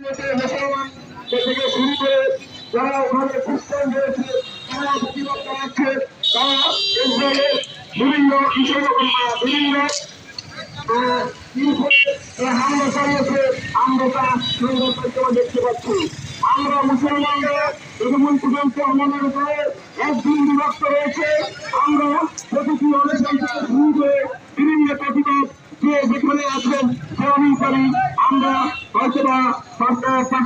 মুসলমান থেকে শুরু করে যারা ওখানে খ্রিস্টান রয়েছে তারা প্রতিবাদ জানাচ্ছে। তারা ইসরায়েলের বিভিন্ন বিভিন্ন হামলা চালিয়েছে। আমরা তা দেখতে পাচ্ছি। আমরা মুসলমানরা এরকম পর্যন্ত আমাদের উপরে একদিন বিভক্ত রয়েছে। আমরা প্রতিটি অনুষ্ঠান থেকে শুরু করে বিভিন্ন প্রতিবাদ যে যেখানে আছেন সেভাবেই করি। আমরা হয়তো বা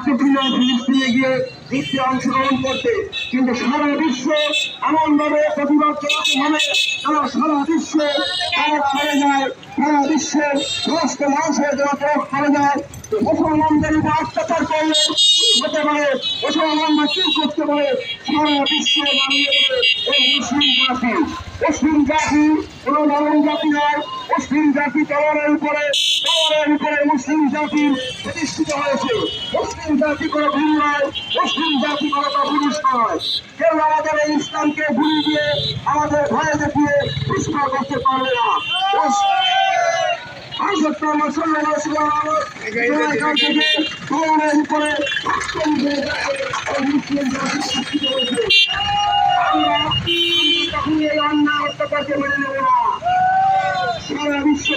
ফিলিস্তিনে গিয়ে যুদ্ধে অংশগ্রহণ করতে, কিন্তু সারা বিশ্ব এমনভাবে প্রতিবাদ করাতে মানে তারা সারা বিশ্বে তারা করে যায়, সারা বিশ্বে সমস্ত মানুষের যারা করে যায়। মুসলমানদের উপর অত্যাচার করলে হতে পারে, মুসলমানরা কি করতে পারে সারা বিশ্বে দাঁড়িয়ে এই মুসলিম জাতি কোন নরম জাতি নয়। মুসলিম জাতি টাওয়ারের উপরে মুসলিম জাতি প্রতিষ্ঠিত হয়েছে। মুসলিম জাতি কোনো ভুল নয়, মুসলিম জাতি কোনো পুরুষ নয়। কেউ আমাদের এই ইসলামকে ভুলে দিয়ে আমাদের ভয়ে দেখিয়ে পুষ্প করতে পারবে না। সারা বিশ্ব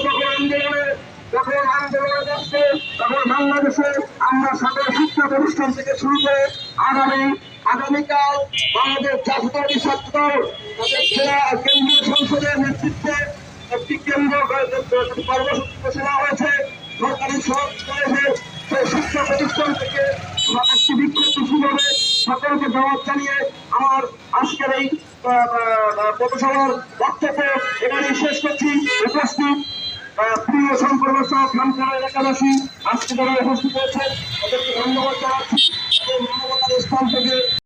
যখন আন্দোলনে যাচ্ছে তখন বাংলাদেশে আমরা সকল শিক্ষা প্রতিষ্ঠান থেকে শুরু করে আগামীকাল আমাদের জাতীয়তাবাদী ছাত্রদল কেন্দ্রীয় সংসদের নেতৃত্বে একটি কেন্দ্র কর্মসূচি ঘোষণা হয়েছে। সরকারি কলেজের সেই শিক্ষা প্রতিষ্ঠান থেকে একটি বিক্ষোভ মিছিল হবে। সকলকে দাওয়াত জানিয়ে আমার আজকের এই পথসভার বক্তব্য এখানে শেষ করছি। উপস্থিত প্রিয় সম্পর্ক খানখানা এলাকাবাসী আজকে যারা উপস্থিত হয়েছে তাদেরকে ধন্যবাদ জানাচ্ছি এবং মানবতার স্থান থেকে